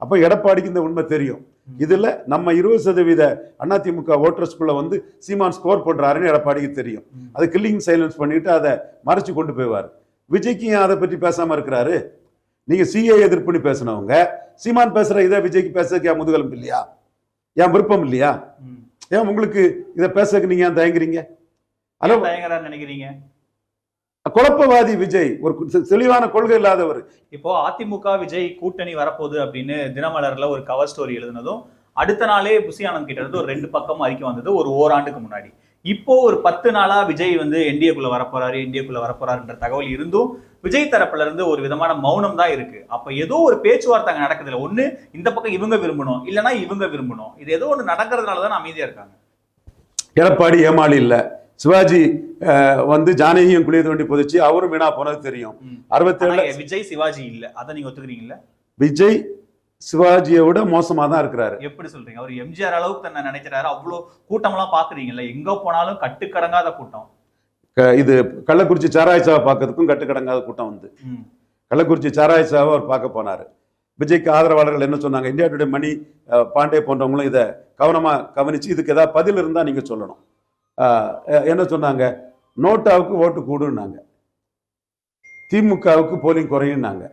அப்போ எடப்பாடிக்கு இந்த உண்மை தெரியும். இதுல நம்ம 20% அதிமுக ஓட்டர்ஸ்குள்ள வந்து சீமான் ஸ்கோர் பண்றாருன்னு எடப்பாடிக்கு தெரியும். அது கில்லிங் சைலன்ஸ் பண்ணிட்டு அதை மறைச்சு கொண்டு போய்வார். விஜய்க்கு ஏன் அதை பற்றி பேசாம இருக்கிறாரு? நீங்க சிஏ எதிர்ப்புன்னு பேசினவங்க சீமான் பேசுற இதை விஜய்க்கு பேசுறதுக்கு ஏன் முதுகெலும்பு இல்லையா? ஏன் விருப்பம் இல்லையா? ஏன் உங்களுக்கு இதை பேசுறதுக்கு நீங்க ஏன் தயங்குறீங்க? நினைக்கிறீங்க குழப்பவாதி விஜய் ஒரு தெளிவான கொள்கை இல்லாதவர். இப்போ அதிமுக விஜய் கூட்டணி வரப்போகுது அப்படின்னு தினமலர்ல ஒரு கவர் ஸ்டோரி எழுதுனதும் அடுத்த நாளே புசி ஆனந்த் கிட்ட இருந்து ஒரு 2 பக்கம் அறிக்கை வந்தது ஒரு ஓராண்டுக்கு முன்னாடி. இப்போ ஒரு 10 நாளா விஜய் வந்து என்டிஏக்குள்ள வரப்போறாருன்ற தகவல் இருந்தும் விஜய் தரப்புல இருந்து ஒரு விதமான மௌனம் தான் இருக்கு. அப்ப ஏதோ ஒரு பேச்சுவார்த்தை அங்க நடக்குது இல்ல, ஒண்ணு இந்த பக்கம் இவங்க விரும்பணும் இல்லைன்னா இவங்க விரும்பணும், இது ஏதோ ஒண்ணு நடக்கிறதுனாலதான் அமைதியா இருக்காங்க. எடப்பாடி ஏமாளி இல்ல, சிவாஜி வந்து ஜானகியும் குளிய தோண்டி புதைச்சு அவரும் வீணா போனது தெரியும். 67 விஜய் சிவாஜி இல்ல, அதை நீங்க ஒத்துக்கிறீங்களா? விஜய் சிவாஜியை விட மோசமா தான் இருக்கிறாரு. எப்படி சொல்றீங்க? அவர் எம்ஜிஆர் அளவுக்கு தன்னை நினைக்கிறாரு. அவ்வளவு கூட்டம் எல்லாம் பாக்குறீங்கல்ல, எங்க போனாலும் கட்டுக்கடங்காத கூட்டம். இது கள்ளக்குறிச்சி சாராயசாவை பார்க்கறதுக்கும் கட்டுக்கடங்காத கூட்டம் வந்து கள்ளக்குறிச்சி சாராயசாவை அவர் பார்க்க போனாரு. விஜய்க்கு ஆதரவாளர்கள் என்ன சொன்னாங்க? இந்தியா டுடே மணி பாண்டே போன்றவங்களும் இதை கவனமா கவனிச்சு இதுக்கு ஏதாவது பதில் இருந்தா நீங்க சொல்லணும். என்ன சொன்னாங்க? நோட்டாவுக்கு ஓட்டு கூடுன்னாங்க, திமுகவுக்கு போலிங் குறையுன்னாங்க.